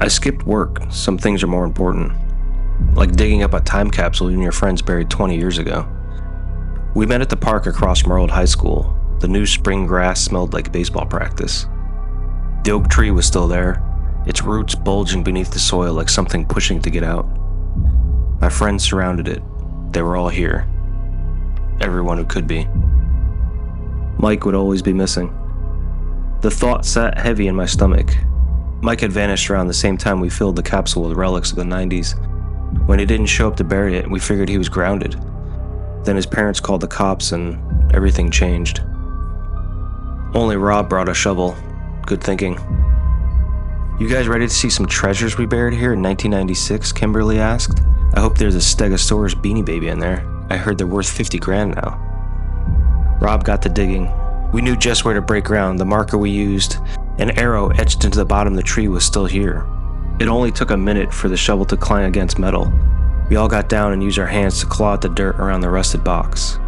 I skipped work. Some things are more important. Like digging up a time capsule your friends buried 20 years ago. We met at the park across from our old high school. The new spring grass smelled like baseball practice. The oak tree was still there, its roots bulging beneath the soil like something pushing to get out. My friends surrounded it. They were all here. Everyone who could be. Mike would always be missing. The thought sat heavy in my stomach. Mike had vanished around the same time we filled the capsule with relics of the 90s. When he didn't show up to bury it, we figured he was grounded. Then his parents called the cops and everything changed. Only Rob brought a shovel. Good thinking. "You guys ready to see some treasures we buried here in 1996? Kimberly asked. "I hope there's a Stegosaurus Beanie Baby in there. I heard they're worth 50 grand now." Rob got to digging. We knew just where to break ground. The marker we used, an arrow etched into the bottom of the tree, was still here. It only took a minute for the shovel to clang against metal. We all got down and used our hands to claw at the dirt around the rusted box.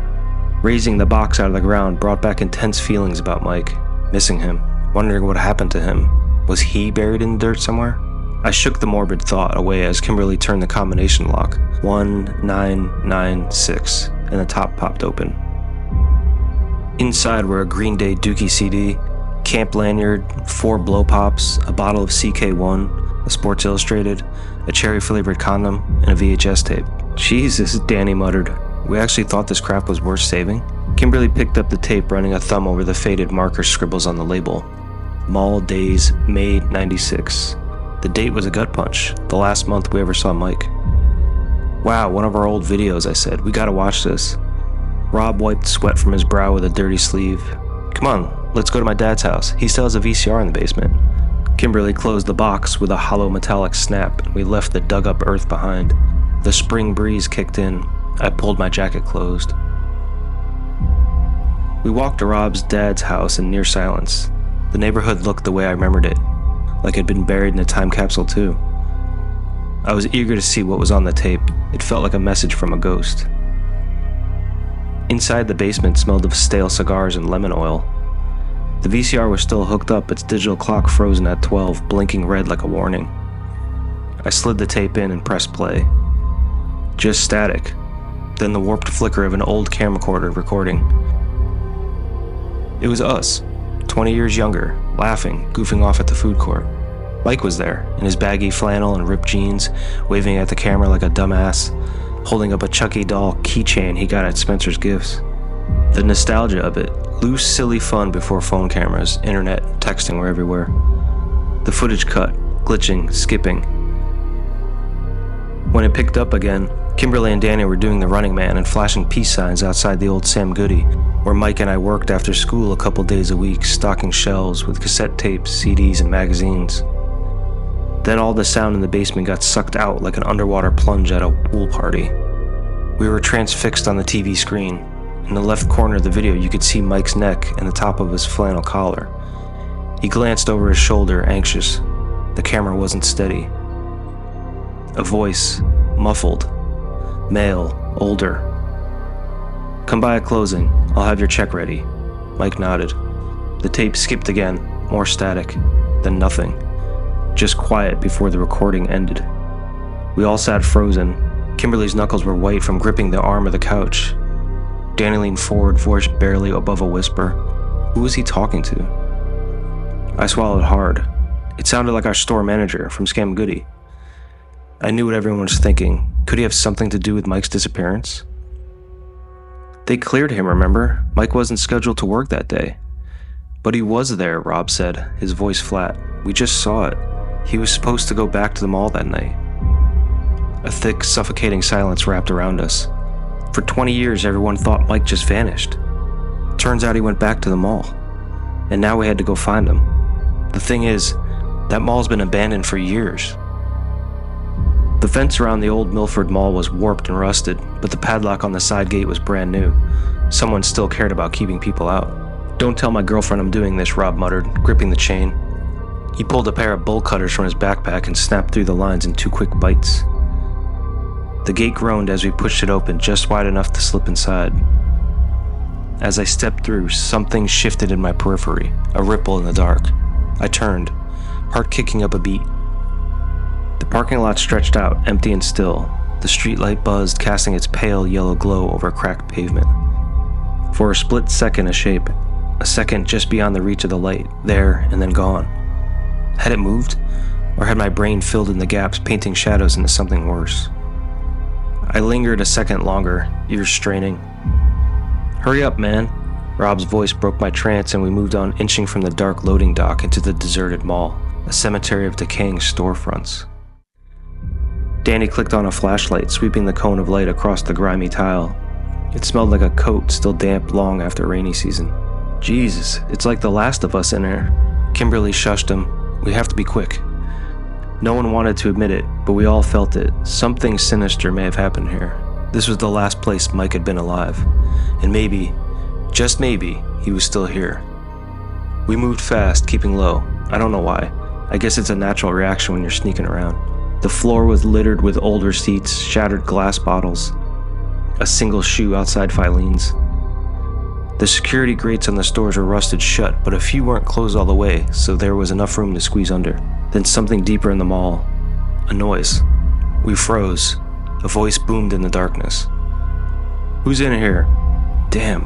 Raising the box out of the ground brought back intense feelings about Mike, missing him, wondering what happened to him. Was he buried in the dirt somewhere? I shook the morbid thought away as Kimberly turned the combination lock. 1996, and the top popped open. Inside were a Green Day Dookie CD, camp lanyard, 4 blow pops, a bottle of CK1, a Sports Illustrated, a cherry-flavored condom, and a VHS tape. "Jesus," Danny muttered. "We actually thought this crap was worth saving?" Kimberly picked up the tape, running a thumb over the faded marker scribbles on the label. Mall Days, May 96. The date was a gut punch, the last month we ever saw Mike. "Wow, one of our old videos," I said. "We gotta watch this." Rob wiped sweat from his brow with a dirty sleeve. "Come on, let's go to my dad's house. He still has a VCR in the basement." Kimberly closed the box with a hollow metallic snap, and we left the dug-up earth behind. The spring breeze kicked in. I pulled my jacket closed. We walked to Rob's dad's house in near silence. The neighborhood looked the way I remembered it, like it had been buried in a time capsule too. I was eager to see what was on the tape. It felt like a message from a ghost. Inside the basement smelled of stale cigars and lemon oil. The VCR was still hooked up, its digital clock frozen at 12, blinking red like a warning. I slid the tape in and pressed play. Just static, then the warped flicker of an old camcorder recording. It was us, 20 years younger, laughing, goofing off at the food court. Mike was there, in his baggy flannel and ripped jeans, waving at the camera like a dumbass, holding up a Chucky doll keychain he got at Spencer's Gifts. The nostalgia of it, loose, silly fun before phone cameras, internet, texting were everywhere. The footage cut, glitching, skipping. When it picked up again, Kimberly and Danny were doing the running man and flashing peace signs outside the old Sam Goody, where Mike and I worked after school a couple days a week, stocking shelves with cassette tapes, CDs, and magazines. Then all the sound in the basement got sucked out like an underwater plunge at a pool party. We were transfixed on the TV screen. In the left corner of the video, you could see Mike's neck and the top of his flannel collar. He glanced over his shoulder, anxious. The camera wasn't steady. A voice, muffled, male, older. "Come by at closing. I'll have your check ready." Mike nodded. The tape skipped again, more static, then nothing. Just quiet before the recording ended. We all sat frozen. Kimberly's knuckles were white from gripping the arm of the couch. Danny leaned forward, voice barely above a whisper. Who was he talking to? I swallowed hard. It sounded like our store manager from Scam Goody. I knew what everyone was thinking. Could he have something to do with Mike's disappearance? They cleared him, remember? Mike wasn't scheduled to work that day. But he was there, Rob said, his voice flat. We just saw it. He was supposed to go back to the mall that night. A thick, suffocating silence wrapped around us. For 20 years, everyone thought Mike just vanished. Turns out he went back to the mall. And now we had to go find him. The thing is, that mall's been abandoned for years. The fence around the old Milford Mall was warped and rusted, but the padlock on the side gate was brand new. Someone still cared about keeping people out. Don't tell my girlfriend I'm doing this, Rob muttered, gripping the chain. He pulled a pair of bolt cutters from his backpack and snapped through the lines in 2 quick bites. The gate groaned as we pushed it open, just wide enough to slip inside. As I stepped through, something shifted in my periphery, a ripple in the dark. I turned, heart kicking up a beat. The parking lot stretched out, empty and still. The streetlight buzzed, casting its pale yellow glow over a cracked pavement. For a split second, a shape. A second just beyond the reach of the light, there and then gone. Had it moved? Or had my brain filled in the gaps, painting shadows into something worse? I lingered a second longer, ears straining. "Hurry up, man." Rob's voice broke my trance, and we moved on, inching from the dark loading dock into the deserted mall, a cemetery of decaying storefronts. Danny clicked on a flashlight, sweeping the cone of light across the grimy tile. It smelled like a coat still damp long after rainy season. "Jesus, it's like The Last of Us in here." Kimberly shushed him. "We have to be quick." No one wanted to admit it, but we all felt it. Something sinister may have happened here. This was the last place Mike had been alive. And maybe, just maybe, he was still here. We moved fast, keeping low. I don't know why. I guess it's a natural reaction when you're sneaking around. The floor was littered with old receipts, shattered glass bottles, a single shoe outside Filene's. The security grates on the stores were rusted shut, but a few weren't closed all the way, so there was enough room to squeeze under. Then something deeper in the mall. A noise. We froze. A voice boomed in the darkness. "Who's in here?" Damn.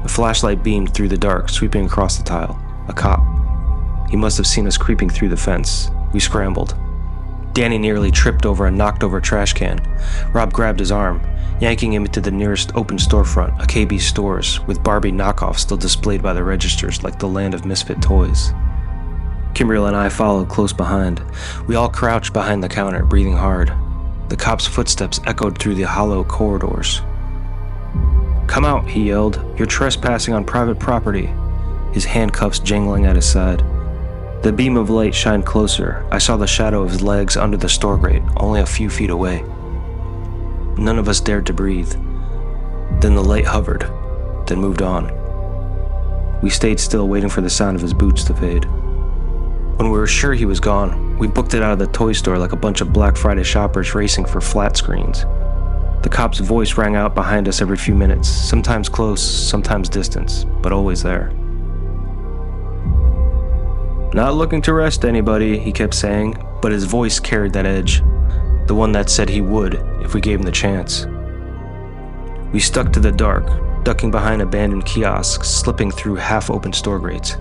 A flashlight beamed through the dark, sweeping across the tile. A cop. He must have seen us creeping through the fence. We scrambled. Danny nearly tripped over a knocked-over trash can. Rob grabbed his arm, yanking him into the nearest open storefront, a KB Stores, with Barbie knockoffs still displayed by the registers like the land of misfit toys. Kimberly and I followed close behind. We all crouched behind the counter, breathing hard. The cop's footsteps echoed through the hollow corridors. "Come out," he yelled. "You're trespassing on private property." His handcuffs jangling at his side. The beam of light shined closer. I saw the shadow of his legs under the store grate, only a few feet away. None of us dared to breathe. Then the light hovered, then moved on. We stayed still, waiting for the sound of his boots to fade. When we were sure he was gone, we booked it out of the toy store like a bunch of Black Friday shoppers racing for flat screens. The cop's voice rang out behind us every few minutes, sometimes close, sometimes distant, but always there. "Not looking to arrest anybody," he kept saying, but his voice carried that edge, the one that said he would if we gave him the chance. We stuck to the dark, ducking behind abandoned kiosks, slipping through half-open store grates.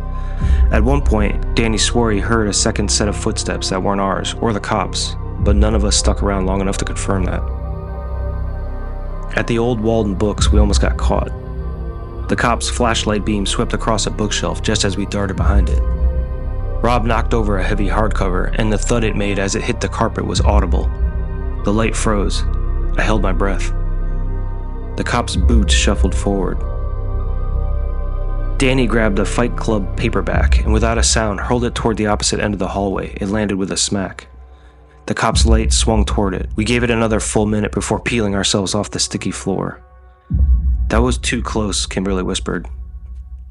At one point, Danny swore he heard a second set of footsteps that weren't ours, or the cops, but none of us stuck around long enough to confirm that. At the old Walden Books, we almost got caught. The cop's flashlight beam swept across a bookshelf just as we darted behind it. Rob knocked over a heavy hardcover, and the thud it made as it hit the carpet was audible. The light froze. I held my breath. The cop's boots shuffled forward. Danny grabbed a Fight Club paperback and without a sound hurled it toward the opposite end of the hallway. It landed with a smack. The cop's light swung toward it. We gave it another full minute before peeling ourselves off the sticky floor. "That was too close," Kimberly whispered.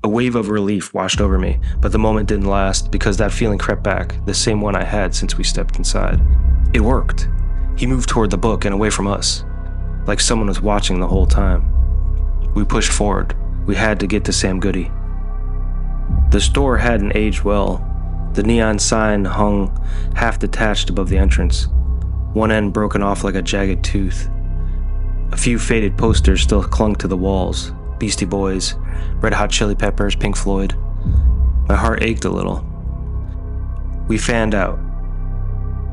A wave of relief washed over me, but the moment didn't last because that feeling crept back, the same one I had since we stepped inside. It worked. He moved toward the book and away from us, like someone was watching the whole time. We pushed forward. We had to get to Sam Goody. The store hadn't aged well. The neon sign hung half-detached above the entrance, one end broken off like a jagged tooth. A few faded posters still clung to the walls. Beastie Boys, Red Hot Chili Peppers, Pink Floyd. My heart ached a little. We fanned out.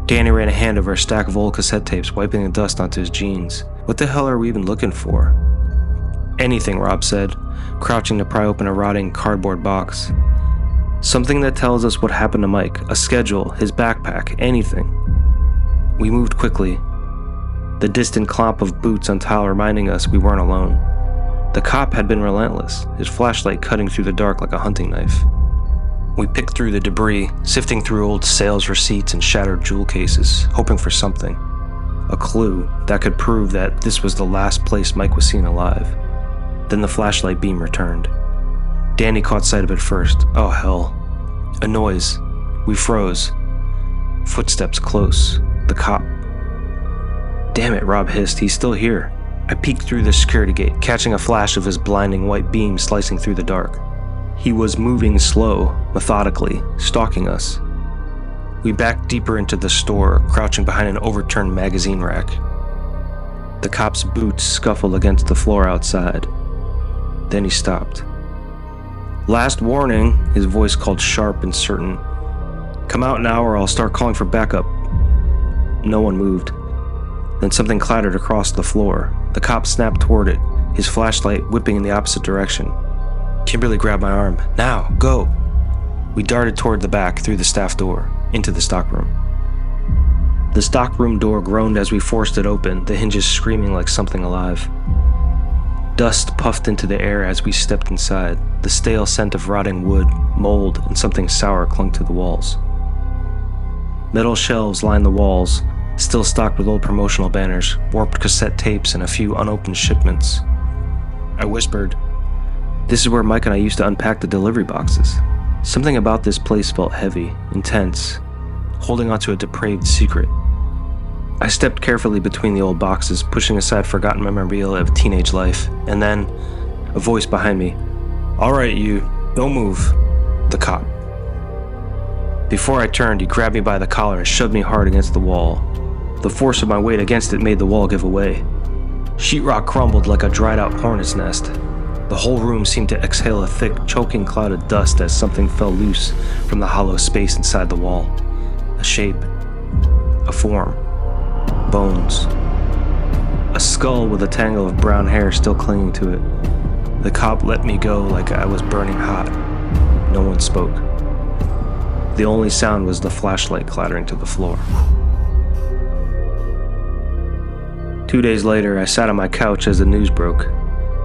Danny ran a hand over a stack of old cassette tapes, wiping the dust onto his jeans. "What the hell are we even looking for?" "Anything," Rob said, crouching to pry open a rotting cardboard box. "Something that tells us what happened to Mike, a schedule, his backpack, anything." We moved quickly, the distant clomp of boots on tile reminding us we weren't alone. The cop had been relentless, his flashlight cutting through the dark like a hunting knife. We picked through the debris, sifting through old sales receipts and shattered jewel cases, hoping for something. A clue that could prove that this was the last place Mike was seen alive. Then the flashlight beam returned. Danny caught sight of it first. Oh hell. A noise. We froze. Footsteps close. The cop. "Damn it," Rob hissed. "He's still here." I peeked through the security gate, catching a flash of his blinding white beam slicing through the dark. He was moving slow, methodically, stalking us. We backed deeper into the store, crouching behind an overturned magazine rack. The cop's boots scuffled against the floor outside. Then he stopped. "Last warning," his voice called sharp and certain. "Come out now or I'll start calling for backup." No one moved. Then something clattered across the floor. The cop snapped toward it, his flashlight whipping in the opposite direction. Kimberly grabbed my arm. "Now, go!" We darted toward the back, through the staff door, into the stockroom. The stockroom door groaned as we forced it open, the hinges screaming like something alive. Dust puffed into the air as we stepped inside. The stale scent of rotting wood, mold, and something sour clung to the walls. Metal shelves lined the walls, still stocked with old promotional banners, warped cassette tapes, and a few unopened shipments. I whispered, "This is where Mike and I used to unpack the delivery boxes." Something about this place felt heavy, intense, holding onto a depraved secret. I stepped carefully between the old boxes, pushing aside forgotten memorabilia of teenage life, and then, a voice behind me. "All right, you, don't move." The cop. Before I turned, he grabbed me by the collar and shoved me hard against the wall. The force of my weight against it made the wall give away. Sheetrock crumbled like a dried-out hornet's nest. The whole room seemed to exhale a thick, choking cloud of dust as something fell loose from the hollow space inside the wall. A shape. A form. Bones. A skull with a tangle of brown hair still clinging to it. The cop let me go like I was burning hot. No one spoke. The only sound was the flashlight clattering to the floor. 2 days later, I sat on my couch as the news broke.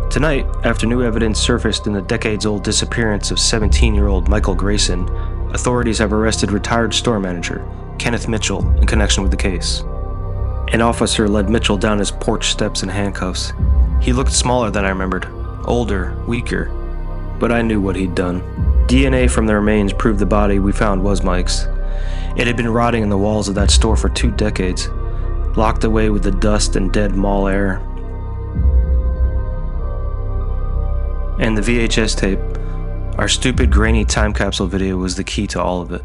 Tonight, after new evidence surfaced in the decades-old disappearance of 17-year-old Michael Grayson, authorities have arrested retired store manager Kenneth Mitchell in connection with the case. An officer led Mitchell down his porch steps in handcuffs. He looked smaller than I remembered, older, weaker, but I knew what he'd done. DNA from the remains proved the body we found was Mike's. It had been rotting in the walls of that store for 2 decades, locked away with the dust and dead mall air. And the VHS tape, our stupid, grainy time capsule video, was the key to all of it.